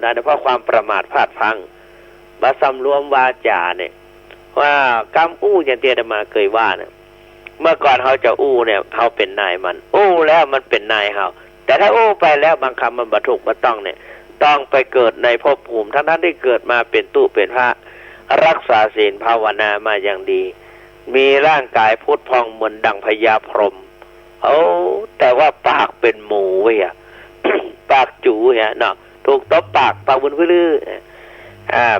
ำได้เพราะความประมาทพลาดพลั้งบาสำรวมวาจาเนี่ยว่ากรรมอู้อย่างที่อาตมาเคยว่าเนี่ยเมื่อก่อนเขาจะอู้เนี่ยเขาเป็นนายมันอู้แล้วมันเป็นนายเขาแต่ถ้าอู้ไปแล้วบางคำมันบรรทุกบรรต้องเนี่ยต้องไปเกิดในภพภูมิทั้งนั้นที่เกิดมาเป็นตู้เป็นพระรักษาศีลภาวนามาอย่างดีมีร่างกายพุทธพองเหมือนดังพญาพรหมแต่ว่าปากเป็นหมูเว้ย ปากจูเนี่ยเนาะถูกตบปากบุญพื้ลือ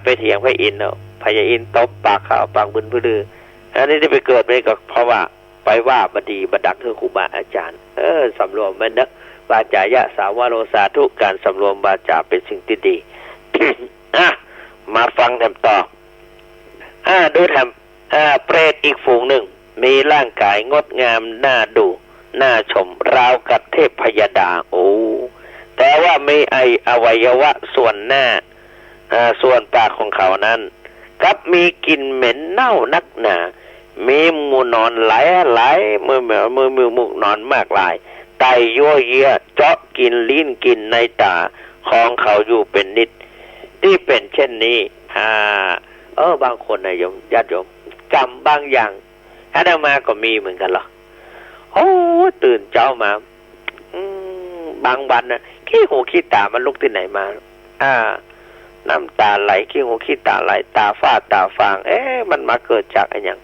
ไปเถียงพระอินทร์เนาะพญาอินทร์ตบปากเขาปากบุญพื้ลืออันนี้ได้ไปเกิดไปก็เพราะว่าไปว่าบดีบดักคือครูบาอาจารย์สำรวมมันนะวาจายะสาวโรสาธุการสำรวมวาจาเป็นสิ่งที่ดี มาฟังแถมต่อดูแถมเปรตอีกฝูงหนึ่งมีร่างกายงดงามน่าดูน่าชมราวกับเทพพยดาแต่ว่าไม่อวัยวะส่วนหน้าส่วนปากของเขานั้นกับมีกลิ่นเหม็นเน่านักหนามีหมูนอนหลายมือมุกนอนมากลายไตยั่วเยี่ยเจาะกินลิ้นกินในตาของเขาอยู่เป็นนิดที่เป็นเช่นนี้บางคนนะโยมญาติโยมกรรมบางอย่างอาตมาก็มีเหมือนกันหรอตื่นเช้ามาบางวันนะขี้หูขี้ตามันลุกที่ไหนมาน้ำตาไหลขี้หูขี้ตาไหลตาฝ้าตาฟางมันมาเกิดจากอะไรอย่าง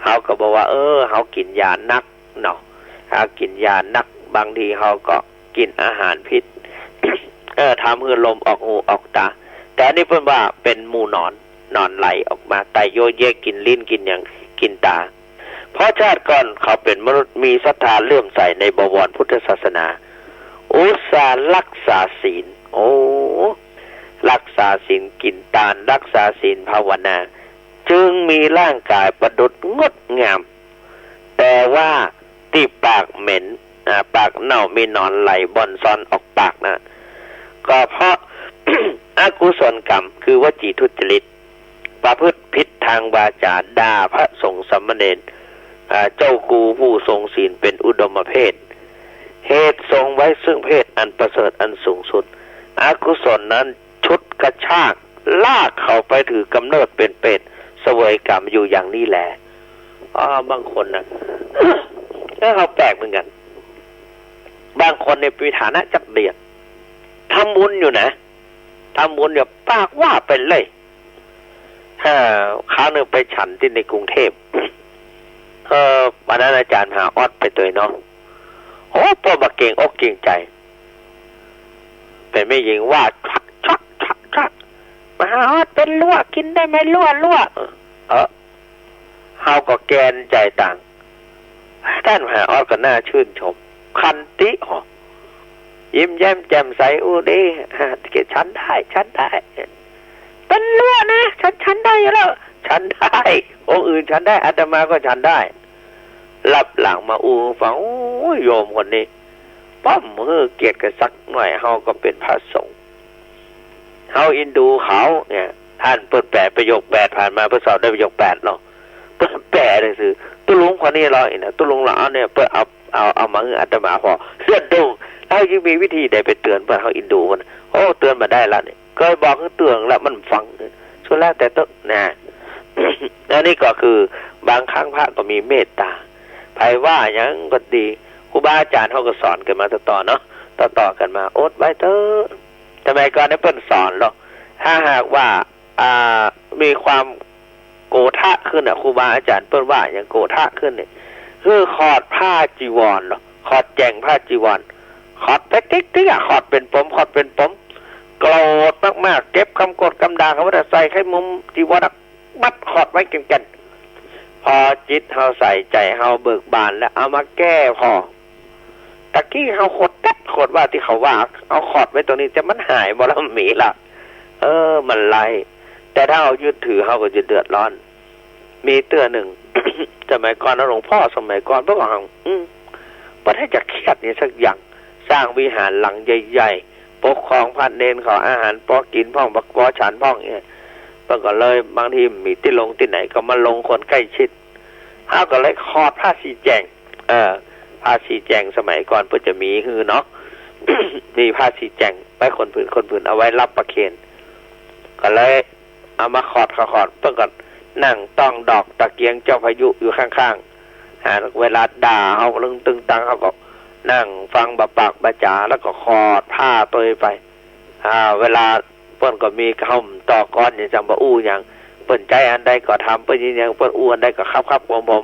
เขาก็บอกว่าเขากินยานักเนาะกินยานักบางทีเขาก็กินอาหารพิษ ทำให้ลมออกหูออกตาแต่นี่เพิ่นว่าเป็นหมูนอนไหลออกมาไตโยเยกินลิ้นกินอย่างกินตาเพราะชาติก่อนเขาเป็นมนุษย์มีศรัทธาเลื่อมใสในบวรพุทธศาสนาอุตสาห์รักษาศีลรักษาศีลกินทานรักษาศีลภาวนาจึงมีร่างกายประดุจงดงามแต่ว่าที่ปากเหม็นปากเน่ามีหนอนไหลบอนซ่อนออกปากนะก็เพราะ อกุศลกรรมคือวจีทุจริตประพฤติผิดทางวาจาด่าพระสงฆ์สามเณรเจ้ากูผู้ทรงศีลเป็นอุดมเพศเหตุทรงไว้ซึ่งเพศอันประเสริฐอันสูงสุดอกุศลนั้นชุดกระชากลากเขาไปถือกำเนิดเป็นเป็ดเสวยกรรมอยู่อย่างนี้แหละบางคนนะ ก็เขาแปลกเหมือนกันบางคนในปีฐานะจักเดียดทำบุญอยู่นะทำบุญอยู่ปากว่าเป็นเลยคราวนึงไปฉันที่ในกรุงเทพวันนั้นอาจารย์หาออดไปตัวเนาะพ่อมาเก่งอกเก่งใจเป็นไม่ยิงว่าชักมาหาออดเป็นลวกกินได้ไหมลวกเฮาก็แกนใจต่างท่านมหาออดก็น่าชื่นชมคันติยิ้มแย้มแจ่มใสดีฉันได้เป็นลวกนะฉันได้อยู่แล้วฉันได้องค์อื่นฉันได้อาตมาก็ฉันได้รับหลังมาฟังโยมคนนี้ป้อมมือเกียรติกันสักหน่อยเฮาก็เป็นพระสงฆ์เฮาอินดูเขาเนี่ยท่านเปิด8ประโยค8ผ่านมาเพื่อสอบได้ประโยค8เนาะเปิด8เลยคือตุลุงคนนี้เราอีกนะตุลุงเราเนี่ยเปิดเอามาอาตมาพอเลื่อนดูแล้วยังมีวิธีใดไปเตือนเพื่อเฮาอินดูมันเตือนมาได้แล้วเนี่ยเคยบอกให้เตือนแล้วมันฟังส่วนแล้วแต่ตึกนะอันนี้ก็คือบางครั้งพระก็มีเมตตาไผว่าอย่างก็ดีครูบาอาจารย์เขาก็สอนกันมาต่อเนาะต่อกันมาอดไว้เถอะทำไมก่อนได้เพิ่นสอนหรอกถ้าหากว่ามีความโกฏะขึ้นครูบาอาจารย์เพิ่นว่าอย่างโกฏะขึ้นเนี่ยคือขอดผ้าจีวรหรอขอดแจงผ้าจีวรขอดติ๊กขอดเป็นปมโกรธมากๆเก็บคำกดคำด่าเขาว่าใส่ให้มุมจีวรมัดขอดไว้กันพอจิตเฮาใส่ใจเฮาเบิกบานแล้วเอามาแก้พอตะกี้เฮาขดว่าที่เขาว่าเอาขอดไว้ตรงนี้จะมันหายบ่แล้วมีล่ะมันไล่แต่ถ้าเอายึดถือเฮาก็จะเดือดร้อนมีเตือนหนึ่ง สมัยก่อนหลวงพ่อสมัยก่อนพวกเราบ่ได้จะเครียดนี่สักอย่างสร้างวิหารหลังใหญ่ๆปกครองพระเนรขออาหารพอกินพ่องบักพอฉันพ่องเนี่ยมันก็เลยบางทีมีที่ลงที่ไหนก็มาลงคนใกล้ชิดเขาก็เลยคอดผ้าสีแจงผ้าสีแจงสมัยก่อนเพื่อจะมีคือเนาะ มีผ้าสีแจง ไปคนผืนเอาไว้รับประเคนก็เลยเอามาขอดเพื่อก่อนนั่งต้องดอกตะเกียงเจ้าพายุอยู่ข้างๆเวลาด่าเขาลึงตึงตังเขาก็นั่งฟังบะปากบะจ๋าแล้วก็ขอดผ้าตัวไปเวลาเปิ้นก็มีคำต่อก้อนอย่างจำบะอู้อย่างเปิ้นใจอันใดก็ทำเปิ้นอย่างเปิ้นอู้อันใดก็ครับผม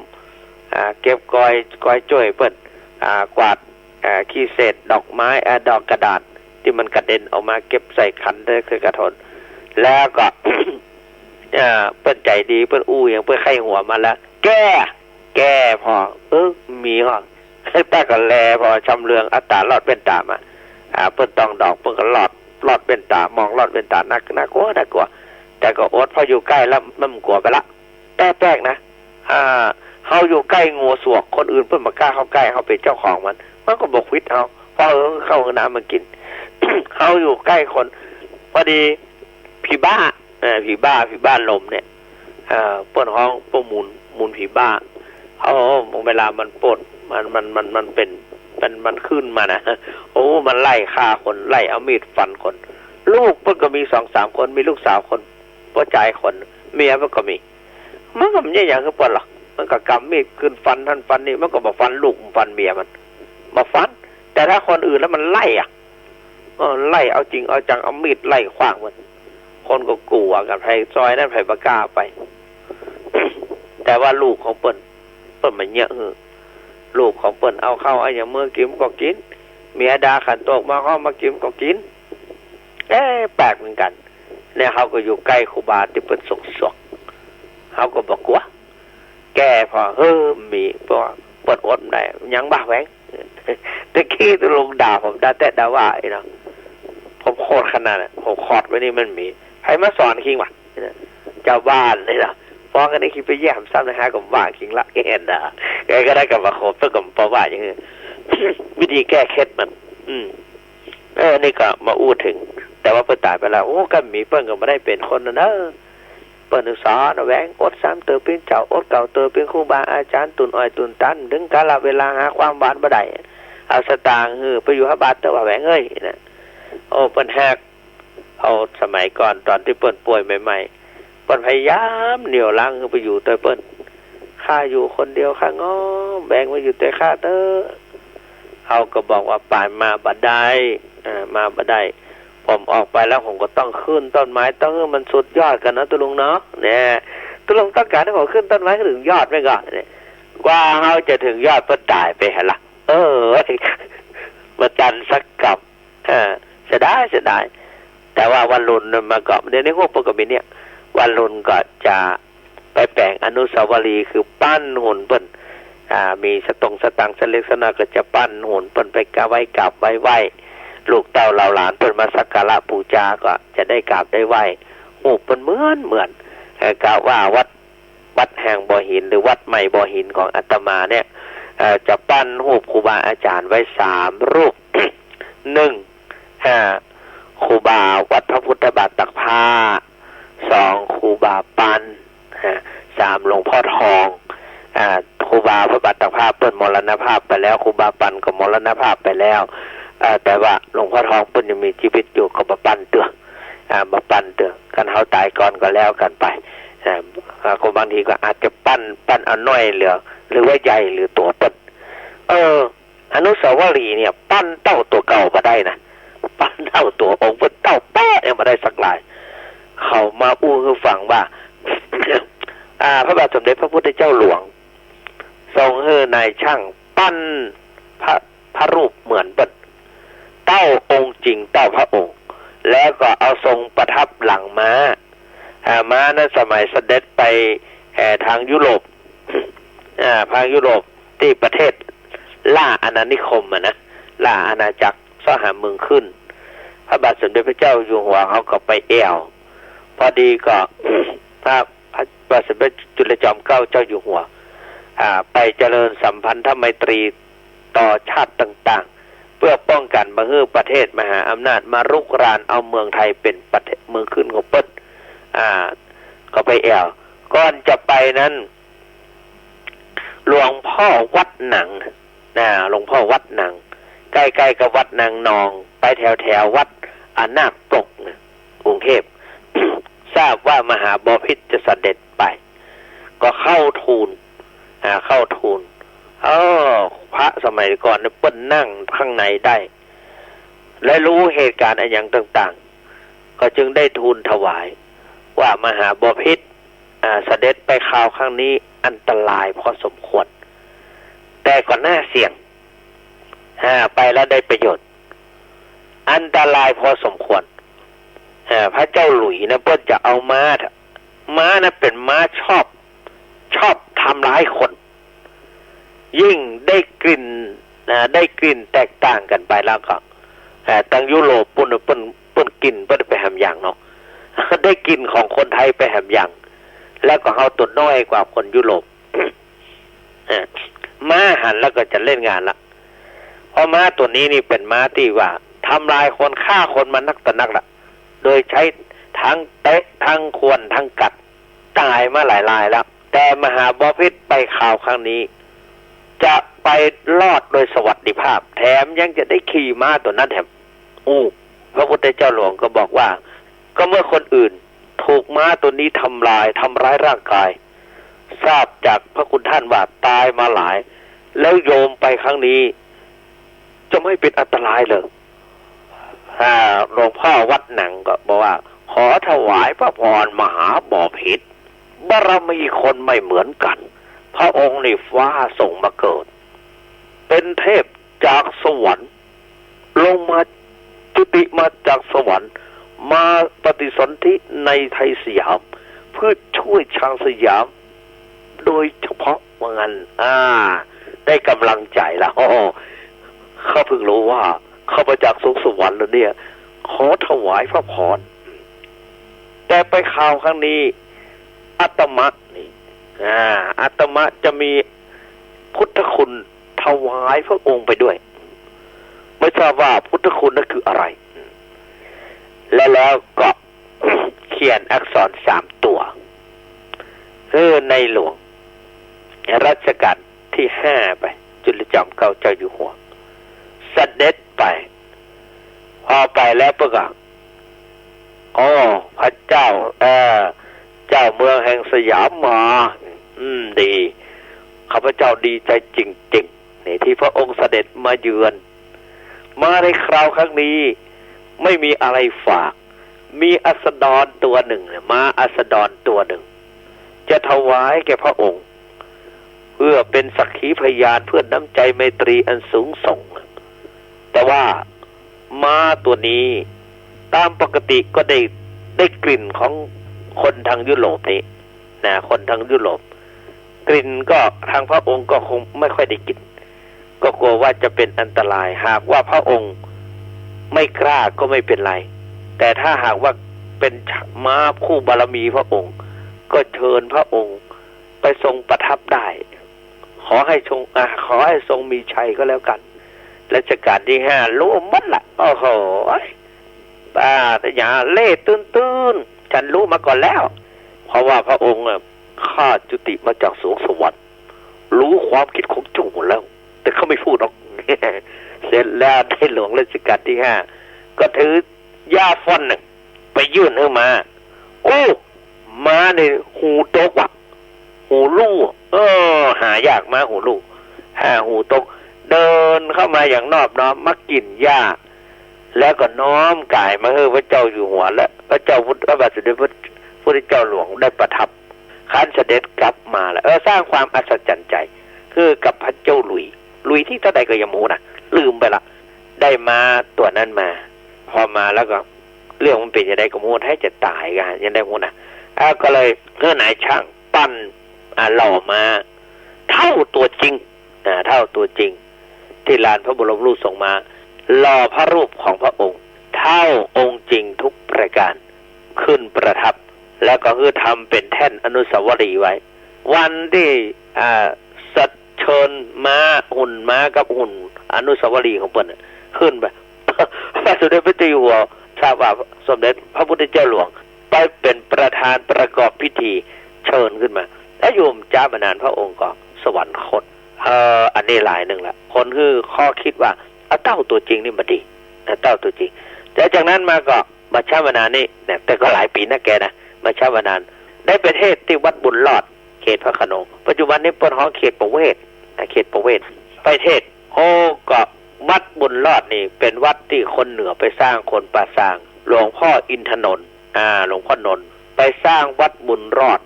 เก็บกอยจ้วยเปิ้นกวาดขี้เศษดอกไม้ดอกกระดาษที่มันกระเด็นออกมาเก็บใส่ขันได้คือกระทนแล้วก็ เปิ้นใจดีเปิ้นอู้อย่างเปิ้นไข้หัวมาแล้วแก้พอมีหรอแต่ก็แลพอชำเลืองอัตตาลอดเป็นตามาเปิ้นต้องดอกเปิ้นก็ลอดเป็นตามองลอดเป็นตาน่ากลัวแต่ก็อดพออยู่ใกล้แล้วมันกลัวไปละแป๊กนะเฮาอยู่ใกล้งูสวกคนอื่นเพิ่นบ่กล้าเข้าใกล้เฮาเป็นเจ้าของมันก็บ่ควิดเฮาพอเข้าน้ำมันกิน เฮาอยู่ใกล้คนพอดีผีบ้าลมเนี่ยเปิ้นห้องพวกมูลผีบ้าเวลามันปดมันเป็นมันขึ้นมานะมันไล่ฆ่าคนไล่เอามีดฟันคนลูกเพิ่นก็มี 2-3 คนมีลูกสาวคนพ่อชายคนเมียมันก็มีมันก็ไม่อย่างคือเปิ้นหรอกมันก็กำมีดขึ้นฟันท่านฟันนี่มันก็บ่ฟันลูกฟันเมียมันบ่ฟันแต่ถ้าคนอื่นแล้วมันไล่ไล่เอาจริงเอาจังเอามีดไล่ขว้างมันคนก็กลัวกันไผซอยนั้นไผบ่กล้าไป แต่ว่าลูกของเปิ้นมันเยอะลูกของเปิ้นเอาเข้าอย่างเมื่อกินก็กินเมียดาขันตกมาเข้ามากินก็กินแปลกเหมือนกันเนี่ยเขาก็อยู่ใกล้ครูบาที่เปิ้นสกเขาก็บอกว่าแก่พอมีเพราะเปิ้นอดได้ยังบ้าแหวงตะกี้ตะลงด่าผมด่าว่าไอ้เนาะผมโคตรขนาดน่ะผมขอดไว้นี่มันมีใครมาสอนคิงวะเจ้าบ้านเลยนะฟ้องกันได้คิดไปแย่มซ้ำนะฮะกับว่าคิงละเอ็นแกก็ได้กับมาโคบเพื่อกับปะว่าอย่างนี้วิธีแก้เคล็ดมันนี่ก็มาอู้ถึงแต่ว่าเปิ้นตายไปแล้วก็มีเปิ้นก็ไม่ได้เป็นคนนะเปิ้นศึกษาแหวงอด3เติบเป็นเจ้าอดเก่าเติบเป็นครูบาอาจารย์ตุนอ้อยตุนตันถึงกาลเวลาหาความหวานบ่ได้เอาสตางค์ไปอยู่หาบาทเตอว่าแหวงเอ้ยนะเปิ้นแฮกเอาสมัยก่อนตอนที่เปิ้นป่วยใหม่ๆเปิ้นพยายามเหนี่ยวลังไปอยู่แต่เปิ้นข้าอยู่คนเดียวข้างอแบ่งไว้อยู่แต่ข้าเด้อเขาก็บอกว่าป่านมาบ่ได้มาบ่ได้ผมออกไปแล้วผมก็ต้องขึ้นต้นไม้ต้องให้มันสุดยอดกันนะตุลุงเนาะเนี่ยตุลุงต้องการให้ผมขึ้นต้นไม้ถึงยอดไหมก่อนเนี่ยกว่าเขาจะถึงยอดเปิ้นตายไปหั่นล่ะมาจันสักกับเสียดายแต่ว่าวันรุ่นมาเกาะเดี๋ยวนี้พวกปกติเนี่ยวันรุ่นก็จะไปแปลงอนุสาวรีย์คือปั้นหุ่นเปิ้นมีสตังค์เล็กสน้อยก็จะปั้นหุ่นเปิ้นไปกราบไหว้ลูกเต้าเหล่าหลานเปิ้นมาสักการะบูชาก็จะได้กราบได้ไหว้หูเปิ้นเหมือนกล่าวว่าวัดแห่งบ่อหินหรือวัดใหม่บ่อหินของอาตมาเนี่ยจะปั้นรูปครูบาอาจารย์ไว้3รูป 1ครูบาวัดพระพุทธบาทตักผ้า2ครูบาปัน3หลวงพ่อทองครูบาพระบาทตักผ้าเปิ้นมรณภาพไปแล้วครูบาปันก็มรณภาพไปแล้วแต่ว่าหลวงพ่อทองเปิ้นยังมีชีวิตอยู่ก็มาปั้นเตื้อกันเฮาตายก่อนก็แล้วกันไปก็บางทีก็อาจจะปั้นเอาน้อยเหลือหรือว่าใหญ่หรือตัวเปิ้นอนุสาวรีย์เนี่ยปั้นเต้าตัวเก่าบ่ได้นะปั้นเต้าตัวองค์เปิ้นเต้าแป๊ะเนี่ยบ่ได้สักหลายเขามาอู้ให้ฟังว่า พระบาทสมเด็จพระพุทธเจ้าหลวงทรงให้นายช่างปั้นพระรูปเหมือนเปิ้นเต้าองค์จริงเต้าพระองค์แล้วก็เอาทรงประทับหลังม้านั้นสมัยเสด็จไปทางยุโรปทางยุโรปที่ประเทศล่าอาณานิคมนะล่าอาณาจักรสหาเมืองขึ้นพระบาทสมเด็จพระเจ้าอยู่หัวเขาก็ไปแอวพอดีก็ พระบาทสมเด็จจุลจอมเกล้าเจ้าอยู่หัวไปเจริญสัมพันธไมตรีต่อชาติต่างๆเพื่อป้องกันบ่ให้ประเทศมหาอำนาจมารุกรานเอาเมืองไทยเป็นประเทศเมืองขึ้นของเปิ้นก็ไปแอวก่อนจะไปนั้นหลวงพ่อวัดหนังหลวงพ่อวัดหนังใกล้ๆกับวัดนางนองไปแถววัด นาคปกนะกรุงเทพ ทราบว่ามหาบพิตรจะเสด็จไปก็เข้าทูลพระสมัยก่อนเนี่ยเปิ้นนั่งข้างในได้และรู้เหตุการณ์อะไรอย่างต่างๆก็จึงได้ทูลถวายว่ามหาบพิตรเสด็จไปข่าวครั้งนี้อันตรายพอสมควรแต่ก่อนหน้าเสี่ยงไปแล้วได้ประโยชน์อันตรายพอสมควรพระเจ้าหลุยนะเปิ้นจะเอาม้านะเป็นม้าชอบทำร้ายคนยิ่งได้กลิ่นแตกต่างกันไปแล้วก็ทางยุโรปปุ่นกินบ่ได้ไปแหมอย่างเนาะ ได้กินของคนไทยไปแหมอย่างแล้วก็เอาตัวน้อยกว่าคนยุโรป ม้าหันแล้วก็จะเล่นงานละเพราะม้าตัวนี้นี่เป็นม้าที่ว่าทำลายคนฆ่าคนมานักต่อนักละโดยใช้ทั้งเตะทั้งขวนทั้งกัดตายมาหลายรายแล้วแต่มหาบพิตรไปข่าวครั้งนี้จะไปรอดโดยสวัสดิภาพแถมยังจะได้ขี่ม้าตัวนั้นแถมพระพุทธเจ้าหลวงก็บอกว่าก็เมื่อคนอื่นถูกม้าตัวนี้ทำร้ายร่างกายทราบจากพระคุณท่านว่าตายมาหลายแล้วโยมไปครั้งนี้จะไม่เป็นอันตรายเลยหลวงพ่อวัดหนังก็บอกว่าขอถวายพระพรมหาบพิตรบารมีคนไม่เหมือนกันพระองค์นี่ฟ้าส่งมาเกิดเป็นเทพจากสวรรค์ลงมาจุติมาจากสวรรค์มาปฏิสนธิในไทยสยามเพื่อช่วยชาวสยามโดยเฉพาะว่างั้นได้กำลังใจแล้วเขาเพิ่งรู้ว่าเข้ามาจากสวรรค์แล้วเนี่ยขอถวายพระพรแต่ไปข่าวครั้งนี้อาตมะนี่อาตมะจะมีพุทธคุณถวายพระองค์ไปด้วยไม่ทราบว่าพุทธคุณนั่นคืออะไรแล้วก็ เขียนอักษร3 ตัวในหลวงรัชกาลที่5ไปจุลจอมเกล้าเจ้าอยู่หัวเสด็จไปพอไปแล้วประกาศพระเจ้าเจ้าเมืองแห่งสยามมาดีข้าพเจ้าดีใจจริงๆนี่ที่พระองค์เสด็จมาเยือนมาในคราวครั้งนี้ไม่มีอะไรฝากมีอัสดรตัวหนึ่งมาอัสดรตัวหนึ่งจะถวายแก่พระองค์เพื่อเป็นสักขีพยานเพื่อน้ำใจไมตรีอันสูงส่งแต่ว่าม้าตัวนี้ตามปกติก็ได้กลิ่นของคนทางยุโรปนี่นะคนทางยุโรปกลิ่นก็ทางพระองค์ก็คงไม่ค่อยได้กลิ่นก็กลัวว่าจะเป็นอันตรายหากว่าพระองค์ไม่กล้าก็ไม่เป็นไรแต่ถ้าหากว่าเป็นม้าคู่บารมีพระองค์ก็เชิญพระองค์ไปทรงประทับได้ขอให้ทรงมีชัยก็แล้วกันรัชกาลที่5รู้หมดละโอ้โหแต่อย่าเล่ตื้นฉันรู้มาก่อนแล้วเพราะว่าพระองค์ข้าจุติมาจากสวงสวรรค์รู้ความคิดของเจ้าหมดแล้วแต่เขาไม่พูดหรอก เสร็จแล้วได้หลวงรัชกาลที่5ก็ถือย่าฟ้อนไปยื่นมามาในหูตกหูลู่หายากมาหูลู่หูตกเดินเข้ามาอย่างนอบน้อมมากินหญ้าแล้วก็น้อมกายมาพระเจ้าอยู่หัวและพระเจ้าพระบาทสมเด็จพระพุทธเจ้าหลวงได้ประทับคันเสด็จกลับมาแล้วสร้างความอัศจรรย์ใจคือกับพระเจ้าหลุยที่เท่าใดก็ยังมูนะลืมไปละได้มาตัวนั้นมาพอมาแล้วก็เรื่องมันเป็นยังไงก็มูให้จะตายกันยังได้มูนะก็เลยนายช่างปั้นหล่อมาเท่าตัวจริงเท่าตัวจริงที่ลานพระบรมรูปทรงมาหล่อพระรูปของพระองค์เท่าองค์จริงทุกประการขึ้นประทับแล้วก็คือทำเป็นแท่นอนุสาวรีย์ไว้วันที่สัตเชิญม้าหุ่นม้ากับหุ่นอนุสาวรีย์ของเปิ้นขึ้นไปพระสมเด็จพระเจ้าอยู่หัวทราบว่าสมเด็จพระพุทธเจ้าหลวงไปเป็นประธานประกอบพิธีเชิญขึ้นมาแล้วโยมจ้ามานานพระองค์ก็สวรรคตอันนี้หลายหนึ่งละคนคือข้อคิดว่าเต้าตัวจริงนี่มันดีเต้าตัวจริง แต่จากนั้นมาก็มาชาวนานี่เนี่ยแต่ก็หลายปีนะแกนะมาชาวนาได้ไปเทศที่วัดบุญรอดเขตพระโขนงปัจจุบันนี้เป็นห้องเขตประเวศเขตประเวศไปเทศโอ้ก็วัดบุญรอดนี่เป็นวัดที่คนเหนือไปสร้างคนป่าสร้างหลวงพ่ออินทนนท์หลวงพ่อนนท์ไปสร้างวัดบุญรอด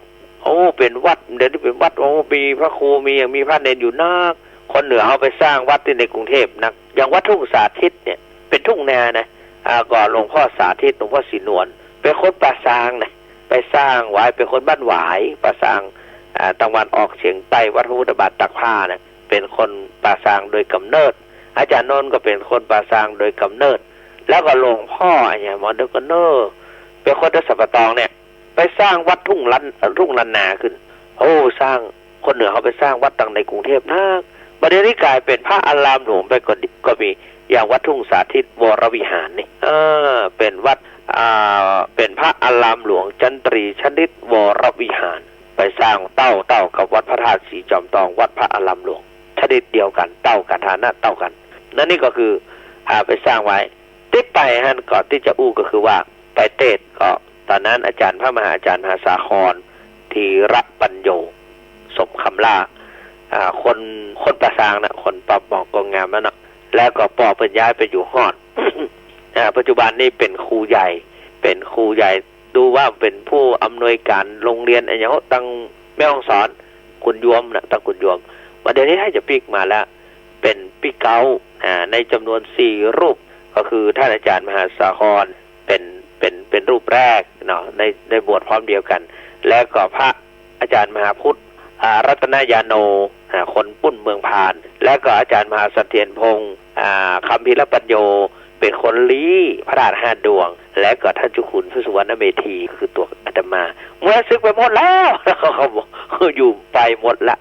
โอ้เป็นวัดเดี๋ยวนี้เป็นวัดโอ้มีพระครูมีอย่างมีพระเนรอยู่นักคนเหนือเอาไปสร้างวัดที่ในกรุงเทพนักอย่างวัดทุ่งสาธิตเนี่ยเป็นทุ่งนานะก่อนหลวงพ่อสาธิตหลวงพ่อศรีนวลเป็นคนป่าสร้างนะไปสร้างไว้เป็นคนบ้านหวายป่าสร้างตะวันออกเฉียงใต้วัดพระพุทธบาทตักผ้านะเป็นคนป่าสร้างโดยกำเนิดอาจารย์นนท์ก็เป็นคนป่าสร้างโดยกำเนิดแล้วก็หลวงพ่ออย่างมอเดอร์กเนอร์เป็นคนที่สัปตองเนี่ยไปสร้างวัดทุ่งลันนาขึ้นโอ้สร้างคนเหนือเขาไปสร้างวัดต่างในกรุงเทพนะประเดี๋ยวนี้กลายเป็นพระอารามหลวงไปก็มีอย่างวัดทุ่งสาธิตวรวิหารนี่เป็นวัดเป็นพระอารามหลวงจันตรีชนิดวรวิหารไปสร้างเต้ากับวัดพระธาตุสีจอมทองวัดพระอารามหลวงชนิดเดียวกันเต้ากันฐานะเต้ากันนั่นนี่ก็คือไปสร้างไว้ที่ไปฮันก่อนที่จะอู้ก็คือว่าไปเทศก็ตอนนั้นอาจารย์พระมหาอาจารย์มหาสาครธีระปัญโยสมคำล่าคนประสางนะคนปอบบอกกองงามแล้วเนาะแล้วก็ปอเป็นย้ายไปอยู่ฮอด ปัจจุบันนี้เป็นครูใหญ่ดูว่าเป็นผู้อำนวยการโรงเรียนอย่างเขาตั้งแม่ฮ่องสอนคุณยวมนะตั้งคุณยวมวันเดี๋ยวนี้ให้จะปิกมาแล้วเป็นปิกเก้าในจำนวน4รูปก็คือท่านอาจารย์มหาสาครเป็นรูปแรกเนาะในบวชพร้อมเดียวกันแล้วก็พระอาจารย์มหาพุทธรัตนยาโนคนปุ้นเมืองพานแล้วก็อาจารย์มหาเสถียรพงศ์คัมภีรปัญโยเป็นคนลี้พระธาตุ5 ดวงและก็ท่านเจ้าคุณพระสุวรรณเมธีคือตัวอาตมาเมื่อซึกไปหมดแล้วเขาบอกอยู่ไปหมดละ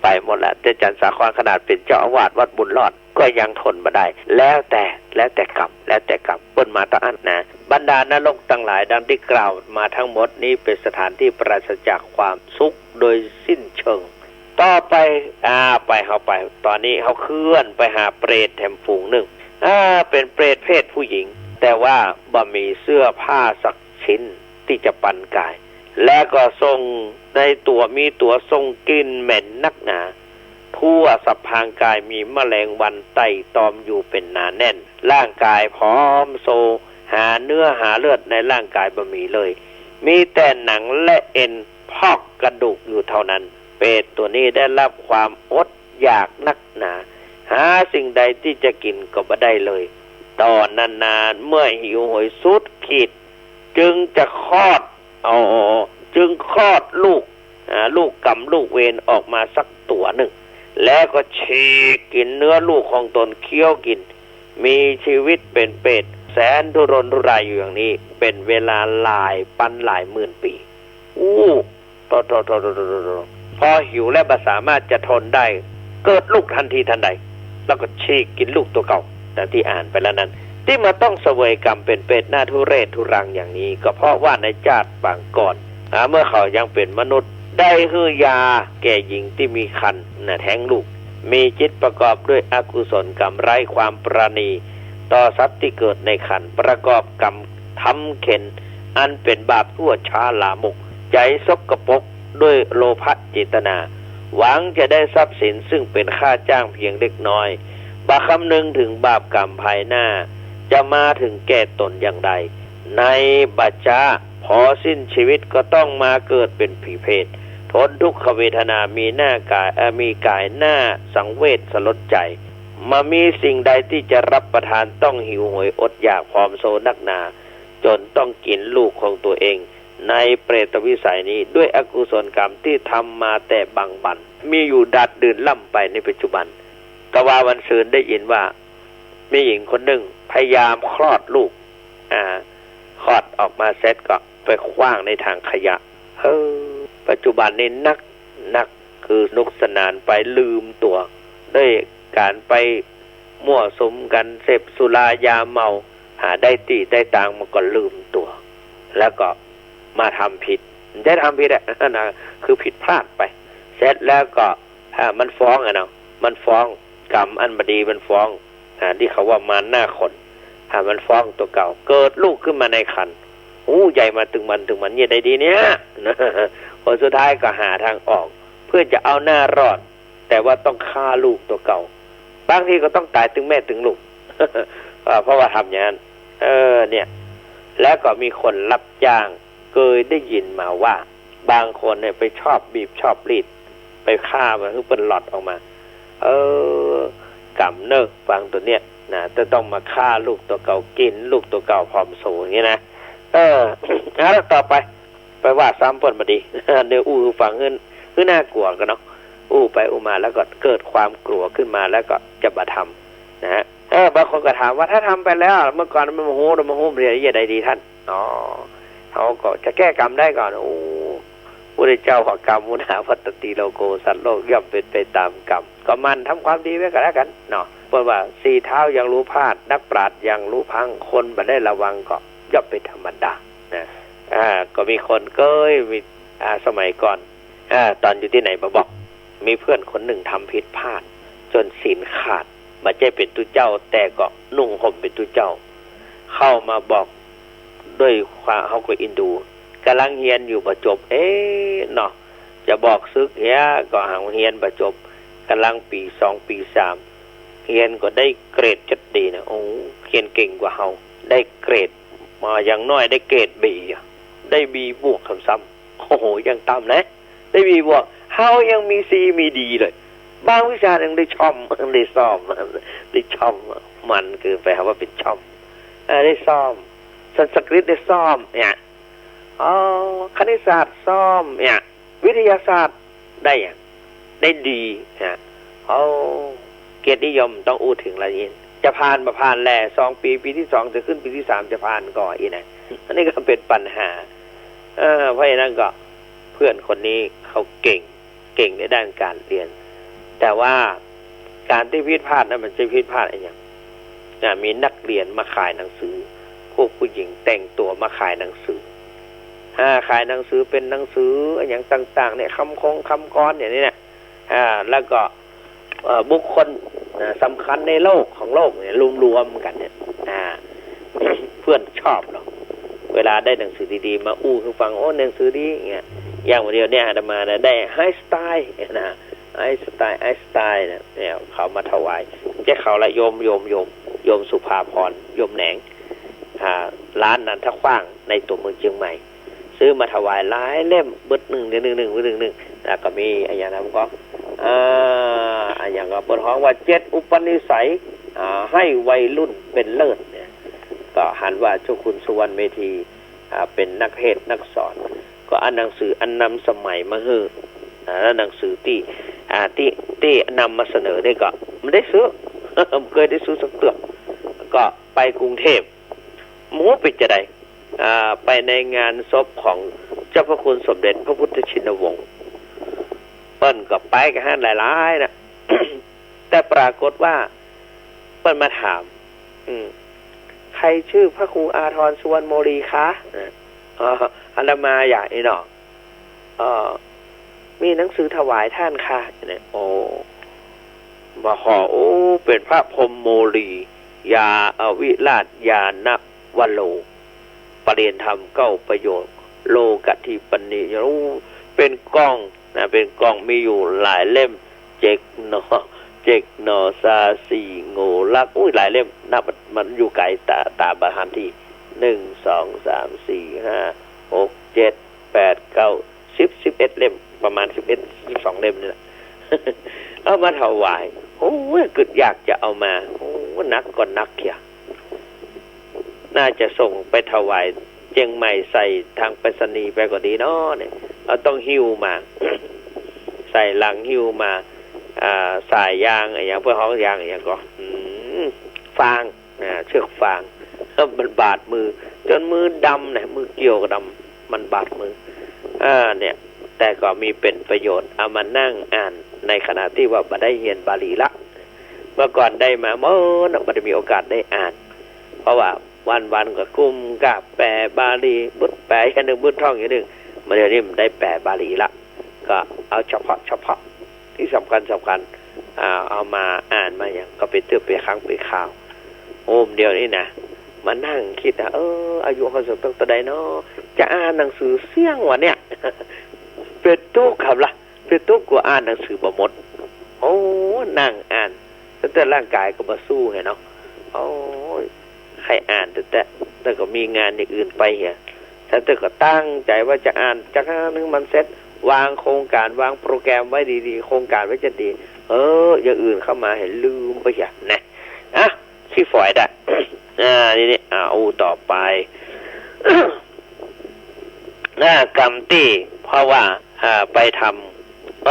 ไปหมดละแต่อาจารย์สาครขนาดเป็นเจ้าอาวาสวัดบุญรอดก็ยังทนมาได้แล้วแต่กรรมเปิ้นมาตั้งอันนะบรรดานรกทั้งหลายดังที่กล่าวมาทั้งหมดนี้เป็นสถานที่ปราศจากความสุขโดยสิ้นเชิงต่อไปเข้าไปตอนนี้เขาเคลื่อนไปหาเปรตแถมฝูงหนึ่งเป็นเปรตเพศผู้หญิงแต่ว่าบ่มีเสื้อผ้าสักชิ้นที่จะปันกายและก็ทรงในตัวมีตัวทรงกลิ่นเหม็นนักหนาทั่วสัพพางกายมีแมลงวันไต่ตอมอยู่เป็นหนาแน่นร่างกายพร้อมโซหาเนื้อหาเลือดในร่างกายบ่มีเลยมีแต่หนังและเอ็นพอกกระดูกอยู่เท่านั้นเปรตตัวนี้ได้รับความอดอยากนักหนาหาสิ่งใดที่จะกินก็บ่ได้เลยตอนนานๆเมื่อหิวโหยสุดขีดจึงจะคลอดลูกกำลูกเวนออกมาสักตัวหนึ่งแล้วก็ฉีกกินเนื้อลูกของตนเคี้ยวกินมีชีวิตเป็นเป็ดแสนทุรนทุรายอยู่อย่างนี้เป็นเวลาหลายหมื่นปีพอหิวและบ่สามารถจะทนได้เกิดลูกทันทีทันใดแล้วก็ฉีกกินลูกตัวเก่าแต่ที่อ่านไปแล้วนั้นที่มาต้องเสวยกรรมเป็นเป็ดหน้าทุเรศทุรังอย่างนี้ก็เพราะว่าในชาติปางก่อนเมื่อเขายังเป็นมนุษย์ได้ฮื้อยาแก่หญิงที่มีครรภ์แท้งลูกมีจิตประกอบด้วยอกุศลกรรมไร้ความปราณีต่อสัตว์ที่เกิดในครรภ์ประกอบกรรมทำเข็นอันเป็นบาปชั่วช้าลามกใจสกปรกด้วยโลภะเจตนาหวังจะได้ทรัพย์สินซึ่งเป็นค่าจ้างเพียงเล็กน้อยบ่คำนึงถึงบาปกรรมภายหน้าจะมาถึงแก่ตนอย่างใดในบัจจาพอสิ้นชีวิตก็ต้องมาเกิดเป็นผีเพศทนทุกขเวทนามีกายหน้าสังเวชสลดใจมามีสิ่งใดที่จะรับประทานต้องหิวโหยอดอยากพร้อมโซนักหนาจนต้องกินลูกของตัวเองในเปรตวิสัยนี้ด้วยอกุศลกรรมที่ทำมาแต่บางบันมีอยู่ดัดดื่นล่ำไปในปัจจุบันกว่าวันซืนได้ยินว่ามีหญิงคนหนึ่งพยายามคลอดลูกคลอดออกมาเสร็จก็ไปขว้างในทางขยะปัจจุบันนี้นักคือนุกสนานไปลืมตัวด้วยการไปมั่วสุมกันเสพสุรายาเมาหาได้ตีได้ตังมันก็ลืมตัวแล้วก็มาทำผิดได้ทำผิดนะคือผิดพลาดไปเสร็จแล้วก็มันฟ้องมันฟ้องกรรมอันบดีมันฟ้องที่เขาว่ามาหน้าคน มันฟ้องตัวเก่าเกิดลูกขึ้นมาในครรภ์ใหญ่มาถึงมันเนี่ยได้ดีเนี่ยผลสุดท้ายก็หาทางออกเพื่อจะเอาหน้ารอดแต่ว่าต้องฆ่าลูกตัวเก่าบางทีก็ต้องตายถึงแม่ถึงลูก เพราะว่าทำอย่างนั้นเนี่ยแล้วก็มีคนรับจ้างเคยได้ยินมาว่าบางคนเนี่ยไปชอบบีบชอบรีดไปฆ่ามันคือเป็นหลอดออกมากำเนิกฟังตัวเนี้ยนะจะต้องมาฆ่าลูกตัวเก่ากินลูกตัวเก่าพร้อมสูงอย่างนี้นะแล้วต่อไปว่าซ้ำเปิดมาดีเดี๋ยวฟังขึ้นน่ากลัวกันเนาะไปมาแล้วก็เกิดความกลัวขึ้นมาแล้วก็จะมาทำนะฮะบางคนก็ถามว่าถ้าทำไปแล้วเมื่อก่อนมันโมโหเรียนยังไงดีท่านเขาก็จะแก้กรรมได้ก่อนพระเจ้าขอกรรมมุนาพัตติโลโกสัตว์โลกย่อมเป็นไปตามกรรมก็มันทำความดีไว้กันแล้วกันเนาะเพราะว่าสี่เท้ายังรู้พลาดนักปราชญ์ยังรู้พังคนมาได้ระวังก็ย่อมเป็นธรรมดานะก็มีคนเคยมีสมัยก่อนตอนอยู่ที่ไหนมาบอกมีเพื่อนคนหนึ่งทำผิดพลาดจนศีลขาดมาใจเป็นตุเจ้าแต่ก็นุ่งห่มเป็นตุเจ้าเข้ามาบอกด้วยความเขาก็อินดูกำลังเฮียนอยู่ประจบเนาะจะบอกซึกเฮียก็หางเฮียนประจบกำลังปี2ปี3เฮียนก็ได้เกรดจัดดีนะเฮียนเก่งกว่าเฮาได้เกรดมาอย่างน้อยได้เกรด B ได้ B บวกซ้ำยังต่ำนะได้ B บวกเฮายังมี C มี D เลยบางวิชายังได้ช่อมได้ซ่อมได้ช่อมมันคือแปลว่าเป็นช่อมได้ซ่อมสันสกฤตได้ซ่อมเนี่ยคณิตศาสตร์ซ่อมเนี่ยวิทยาศาสตร์ได้ดีเนี่ยเกียรตินิยมต้องถึงอะไรนี้จะผ่านมาผ่านแล่2 ปีที่2จะขึ้นปีที่3จะผ่านก่อนอีกนะอันนี้ก็เป็นปัญหาเพราะฉะนั้นก็เพื่อนคนนี้เขาเก่งในด้านการเรียนแต่ว่าการที่ผิดพลาดนั้นมันจะผิดพลาดอะไรอย่างมีนักเรียนมาขายหนังสือพวกผู้หญิงแต่งตัวมาขายหนังสือขายหนังสือเป็นหนังสืออย่างต่างๆเนี่ยคำกรอย่างนี้เนี่ยแล้วก็บุคคลสำคัญในโลกของโลกเนี่ยรวมๆกันเนี่ยเพื่อนชอบเนาะเวลาได้หนังสือดีๆมาคือฟังหนังสือดีอย่างอย่างวันเดียวเนี่ยอาตมาได้ไฮสไตล์นะไอสไตล์เนี่ยเขามาถวายจะเขาละโยมสุภาพรโยมแหนงร้านนั้นถ้าขว้างในตัวเมืองเชียงใหม่ซื้อมาถวายหลายเล่มเบิดหนึ่งแล้วก็มีอย่างนั้นก็อย่างก็เปิดห้องว่า7 อุปนิสัยให้วัยรุ่นเป็นเลิศเนี่ยก็หันว่าเจ้าคุณสุวรรณเมธีเป็นนักเทศน์นักสอนก็หนังสืออันนำสมัยมาแล้วหนังสือที่นำมาเสนอเนี่ยก็ไม่ได้ซื้อ เคยได้ซื้อสักเตือกก็ไปกรุงเทพหมูปิดจะได้ไปในงานศพของเจ้าพระคุณสมเด็จพระพุทธชินวงศ์เปิ้นก็ไปกันหลายๆนะ แต่ปรากฏว่าเปิ้นมาถามใครชื่อพระครูอาทรสุวรรณโมลีคะอาตมาอยากนี่เนาะมีหนังสือถวายท่านค่ะเนี่ยมาขอเป็นพระพรหมโมลียาวิราชยานวโลประเด็นธรรม9 ประโยชน์โลกทิปนิเป็นกล้องนะเป็นกล้องมีอยู่หลายเล่มเจกนอซาสีโงลักหลายเล่มนับมันอยู่ไกลตาบาหันที่1 2 3 4 5 6 7 8 9 10 11 เล่มประมาณ12 เล่มนี่แหละ เอามาถวายกึดอยากจะเอามานักก็นักเขียน่าจะส่งไปถวายเชียงใหม่ใส่ทางไปรษณีย์ไปก็ดีเนาะเนี่ยเราต้องหิ้วมา ใส่หลังหิ้วมาสายยางอย่างเพื่อห้องยางอย่างก็ฟางเชือกฟางมันบาดมือจนมือดำเนี่ยมือเกี่ยวกับดำมันบาดมือเนี่ยแต่ก็มีเป็นประโยชน์เอามานั่งอ่านในขณะที่ว่าบ่ได้เรียนบาลีละเมื่อก่อนได้มาบ่ได้มีโอกาสได้อ่านเพราะว่าวันก็กุมกับแปลบาลีบุตรแปลอย่างหนึ่งบุตรท่องอย่างหนึ่งมาเดี๋ยวนี้มันได้แปลบาลีละก็เอาเฉพาะที่สำคัญเอามาอ่านมาอย่างก็ไปเตือนไปครั้งไปข่าวเดียวนี่นะ มานั่งคิดอายุเขาสักตั้งแต่ใดเนาะจะอ่านหนังสือเสี่ยงวะเนี่ยเป็นตู้ครับล่ะเป็นตู้กูอ่านหนังสือบ่หมดโอ้นั่งอ่านแต่ร่างกายก็บ่สู้ไงเนาะโอ้ใครอ่านแต่ก็มีงานอย่างอื่นไปเหียแต่ก็ตั้งใจว่าจะอ่านจากนึงมันเสร็จวางโครงการวางโปรแกรมไว้ดีๆโครงการไว้จะดีอย่างอื่นเข้ามาเห็นลืมไปอย่างนะขี้ฝอยได้ นี่เอาต่อไปกรรมตี้เพราะว่าไปทำ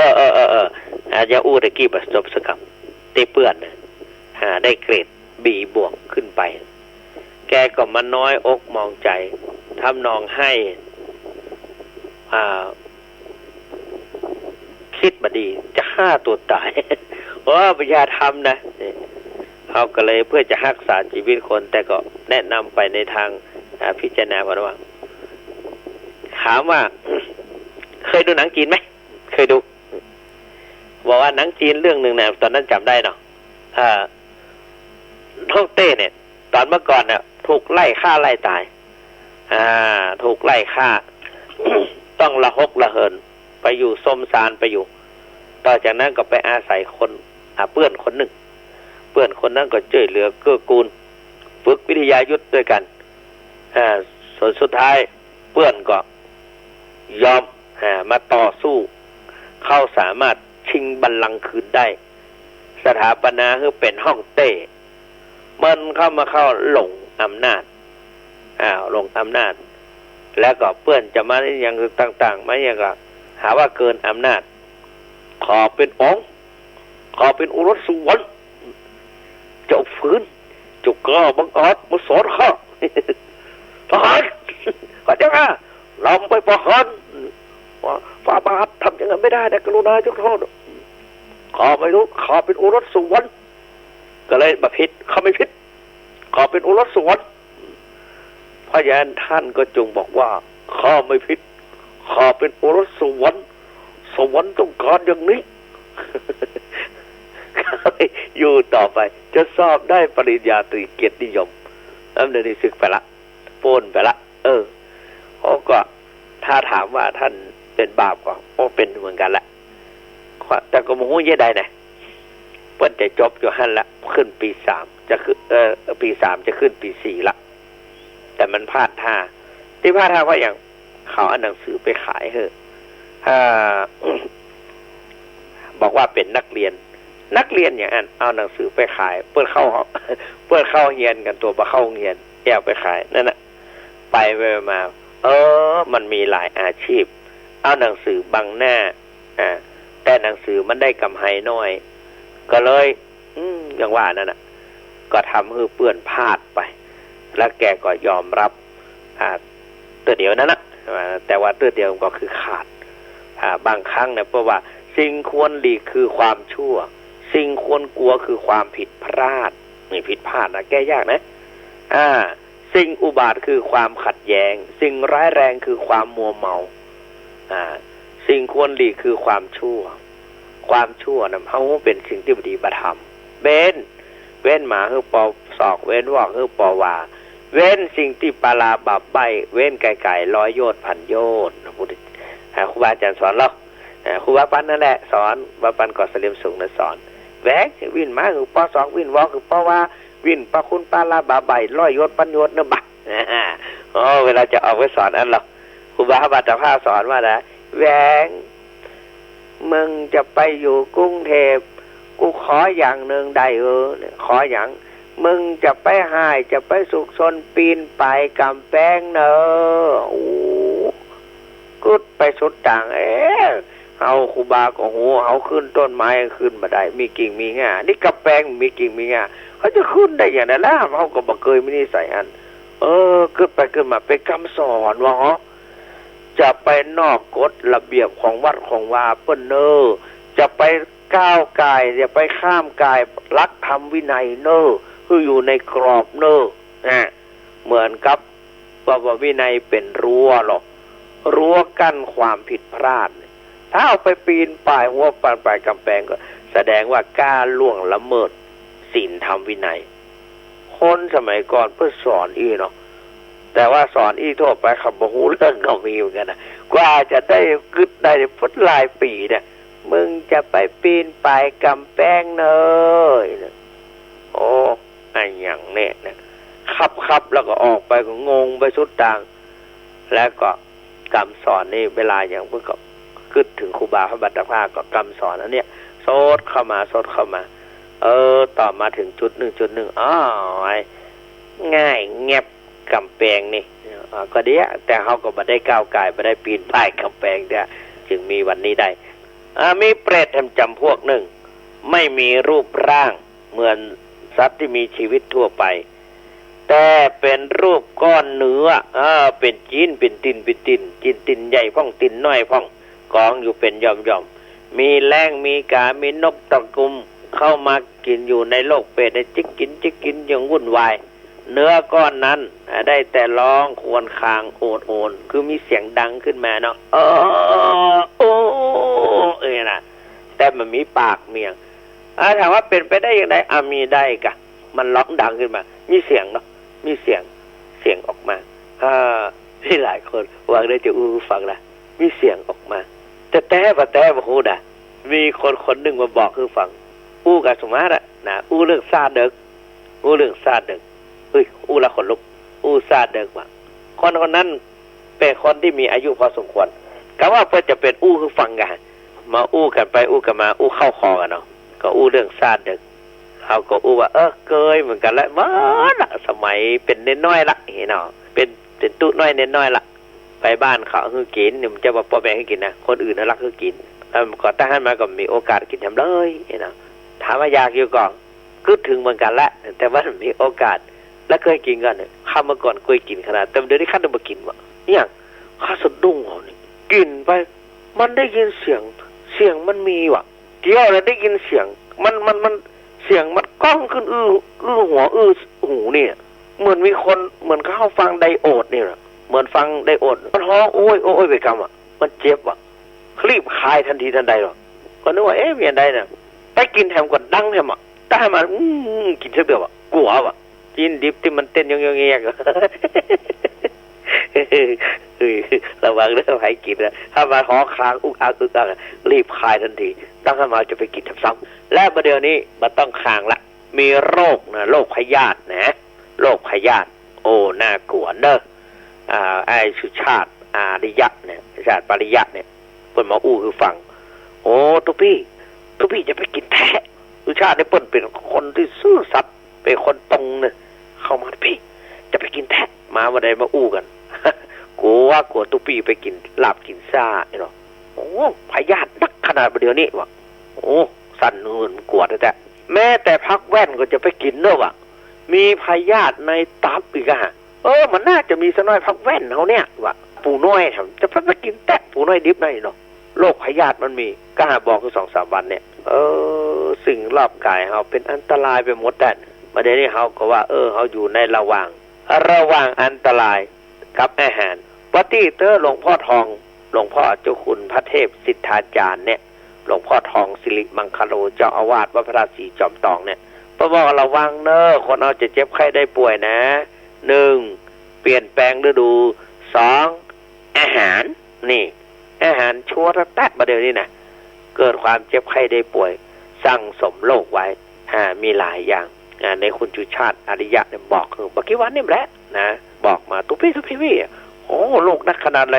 อย่าอู้ตะกี้ประสบสกรรมตีเปื่อนได้เกรด B บวกขึ้นไปแกก็มาน้อยอกมองใจทำนองให้คิดบดีจะฆ่าตัวตายปัญญาทำนะเขาก็เลยเพื่อจะรักษาชีวิตคนแต่ก็แนะนำไปในทางพิจารณาว่าถามว่าเคยดูหนังจีนไหมเคยดูบอกว่าหนังจีนเรื่องหนึ่งนะตอนนั้นจำได้เนาะฮ่องเต้เนี่ยตอนเมื่อก่อนเนี่ยถูกไล่ฆ่าไล่ตายถูกไล่ฆ่า ต้องละหกละเหินไปอยู่ส้มซานไปอยู่ต่อจากนั้นก็ไปอาศัยคนเพื่อนคนหนึ่งเพื่อนคนนั้นก็ช่วยเหลือเกื้อกูลฝึกวิทยายุทธด้วยกันส่วนสุดท้ายเพื่อนก็ยอมมาต่อสู้เข้าสามารถชิงบัลลังก์คืนได้สถาปนาคือเป็นฮ่องเต้มันเข้าหลงอำนาจหลงอำนาจแล้วก็เพื่อนจะมาอย่างต่างๆมาอย่างก็หาว่าเกินอำนาจขอเป็นองค์ขอเป็นอุรสวรรณเจ้าฝืนเจ้าก็บังอาจมาสอนข้าทหารก็จะเราไปประหารฝ่าบาททำอย่างนั้นไม่ได้นะกรุณายกโทษขอไม่รู้ขอเป็นอุรสวรรณก็เลยมาผิดเขาไม่ผิดขอเป็นอุรสวรรณพระยานท่านก็จงบอกว่าข้าไม่ผิดข้าเป็นอุรสวรรณสวรรค์ต้องการอย่างนี้ อยู่ต่อไปจะสอบได้ปริญญาตรีเกียรตินิยมแล้วเดี๋ยวนี้ศึกไปละโป้นไปละเขาก็ถ้าถามว่าท่านเป็นบาปก็เป็นเหมือนกันละแต่ก็มองว่าเยอะได้นะเพิ่นจะจบอยู่หันละขึ้นปี3จะขึ้นปี3จะขึ้นปี4ละแต่มันพลาดท่าที่พลาดท่าว่าอย่างเขาเอาหนังสือไปขายเหอะบอกว่าเป็นนักเรียนอย่างนั้นเอาหนังสือไปขายเพื่อเข้าเรียนกันตัวบ่เข้าเรียนแอบไปขายนั่นน่ะไปมามันมีหลายอาชีพเอาหนังสือบังหน้าแต่หนังสือมันได้กำไรน้อยก็เลยอย่างว่านั่นน่ะก็ทำให้เปื้อนพลาดไปแล้วแกก็ยอมรับตัวเดียวนั่นน่ะแต่ว่าตัวเดียวก็คือขาดบางครั้งเนี่ยเพราะว่าสิ่งควรหลีกคือความชั่วสิ่งควรกลัวคือความผิดพลาดนี่ผิดพลาดนะแก้ยากนะสิ่งอุบาทคือความขัดแย้งสิ่งร้ายแรงคือความมัวเมาสิ่งควรหลีกคือความชั่วนะเขาเป็นสิ่งที่บดีบัธรรมเว้นหมาคือปอศอกเว้นวอกคือปอว่าเว้นสิ่งที่ปาลาบาปใบเว้นไก่ร้อยโยชน์พันโยชน์นะพุทธครูบาอาจารย์สอนเราครูบาปันนั่นแหละสอนบาปันก่อเสลียมสูงนะสอนแหวกวินมาคือปอสองวินวอคือปอว่าวินปะคุณปาลาบาใบร้อยโยชน์พันโยชน์นะบักเวลาจะออกไปสอนอันหรอกครูบาบาตะภาสอนว่านะแหวงมึงจะไปอยู่กรุงเทพกูขออย่างหนึ่งได้ขออย่างมึงจะไปหายจะไปสุกซนปีนไปกำแพงเนอะกุดไปสุดต่างเอาครูบาก็โหเอาขึ้นต้นไม้ขึ้นมาได้มีกิ่งมีง่านี่กำแพงมีกิ่งมีง่าเขาจะขึ้นได้อย่างนั้นล่ะเขาก็บ่เคยไม่ได้ใส่อันขึ้นไปขึ้นมาไปคำสอนว่าจะไปนอกกฎระเบียบของวัดของวาเปิ้นเนอจะไปก้าวกายจะไปข้ามกายรักธรรมวินัยเนอคืออยู่ในกรอบเนอเหมือนกับว่าวินัยเป็นรั้วหรอกรั้วกั้นความผิดพลาดถ้าเอาไปปีนป่ายหัวปานป่ายกำแพงก็แสดงว่ากล้าล่วงละเมิดศีลธรรมวินัยค คนสมัยก่อนเพื่อสอนอีเนาะแต่ว่าสอนอีทั่วไปขับบ่ฮู้เรื่องก็มีเหมือนกันนะกว่าจะได้กึดได้พุทธหลายปีเนี่ยมึงจะไปปีนป่ายกำแพงเนยนะโอ้ไอ้หยังเนี่ยนะขับแล้วก็ออกไปก็งงไปสุดทางแล้วก็คำสอนนี่เวลาอย่างเพิ่งก็กึดถึงครูบาพระบัตรภาคก็คำสอนอันเนี้ยโซดเข้ามาต่อมาถึงจุดหนึ่งอ้าวง่ายเงียบกำแพงนี่ก็เดียแต่เขาก็ไม่ได้ก้าวไก่ไม่ได้ปีนป่ายกำแพงเดียจึงมีวันนี้ได้มีเปรตจำพวกหนึ่งไม่มีรูปร่างเหมือนสัตว์ที่มีชีวิตทั่วไปแต่เป็นรูปก้อนเนื้อเป็นจีนเป็นตินจีนตินใหญ่พ่องตินน้อยพ่องกองอยู่เป็นย่อมมีแร้งมีกามีนกตะกุมเข้ามากินอยู่ในโลกเปรตจิกกินอย่างวุ่นวายเนื้อก้อนนั้นได้แต่ร้องครวญครางโอดคือมีเสียงดังขึ้นมาเนาะนะแต่มันมีปากเมียงถามว่าเป็นไปได้อย่างไรมีได้กะมันร้องดังขึ้นมามีเสียงเนาะมีเสียงออกมาที่หลายคนวางได้จะฟังละมีเสียงออกมาแต่บ่ฮู้ด่ะมีคนหนึ่งมาบอกคือฟังกับสมาร์ทนะเรื่องซาเด็กเฮ้ยละคนลุกซาเด็กว่ะคนนั้นเป็นคนที่มีอายุพอสมควรก็ว่าเพื่อจะเป็นคือฟังกันมากันไปกันมาเข้าคอกันเนาะก็เรื่องซาเด็กเขาก็ว่าเกยเหมือนกันแล้วมาละสมัยเป็นเน้นน้อยละเห็นเนาะเป็นตู้น้อยเน้นน้อยละไปบ้านเขาคือกินมันจะบอกพ่อแม่ให้กินนะคนอื่นน่ะรักคือกินก่อนตั้งให้มาก็มีโอกาสกินทำเลยเห็นเนาะถามว่าอยากอยู่ก่อนก็ถึงเหมือนกันละแต่ว่ามีโอกาสแล้วเคยกินกันเนี่ยข้าเมื่อก่อนเคยกินขนาดแต่เดี๋ยวนี้ข้าต้องมากินวะเนี่ยข้าสะดุ้งเขานี่กินไปมันได้ยินเสียงมันมีวะเกี่ยวเลยได้ยินเสียงมันเสียงมันก้องขึ้นหัวหูเนี่ยเหมือนมีคนเหมือนเขาฟังไดโอดเนี่ยเหมือนฟังไดโอดมันฮ้องโอ้ยไปกำมันเจ็บรีบคายทันทีทันใดหรอก็นึกว่ามีอะไรเนี่ยไปกินแถมก่อนดังแถมแต่มันกินเสียเดียวกลัวกินดิบที่มันเต้นยองๆระวังเรื่องให้กินนะถ้ามาหอคางอุกอักรีบคายทันทีตั้งขึ้นมาจะไปกินซ้ำและประเดี๋ยวนี้มันต้องคางละมีโรคโรคพยาธินะโรคพยาธิน่ากลัวเนอะไอ้สุชาติอาริยะเนี่ยชาติปริยะเนี่ยเปิดมาคือฟังทุกพี่จะไปกินแทะสุชาติเนี่ยเปิดเป็นคนที่ซื่อสัตย์เป็นคนตรงเนี่ยเข้ามาพี่จะไปกินแทะมาวันใดมากันกลัวทุกพี่ไปกินลาบกินซ่าเนาะพยาธินักขนาดเดี๋ยวนี้วะสั่นเงินกลัวแต่แม้แต่พักแว่นก็จะไปกินเนอะมีพยาธิในตับอีกมันน่าจะมีสักน้อยพักแว่นเขาเนี่ยวะปูน้อยจะไปกินแตะปูน้อยดิบหน่อยเนาะโรคพยาธิมันมีก็หาบอกคือ 2-3 วันเนี่ยสิ่งรอบกายเขาเป็นอันตรายไปหมดแต่ประเด็นนี้เขาก็ว่าเขาอยู่ในระหว่างอันตรายกับอาหารปฏิเตอร์หลวงพ่อทองหลวงพ่อเจ้าคุณพระเทพสิทธาจารย์เนี่ยหลวงพ่อทองสิริมังคโลเจ้าอาวาสวัดพระราศีจอมตองเนี่ยพระบอกระวังเนอะคนเอาจะเจ็บไข้ได้ป่วยนะ 1. เปลี่ยนแปลงฤดู 2. อาหารนี่อาหารชั่วแตะประเดี๋ยวนี้นะเกิดความเจ็บไข้ได้ป่วยสั่งสมโรคไว้มีหลายอย่างในคุณจุชาติอริยะเนี่ยบอกคือเมื่อกี้วันนี่แหละนะบอกมาทุกพี่โรคนักขนาดอะไร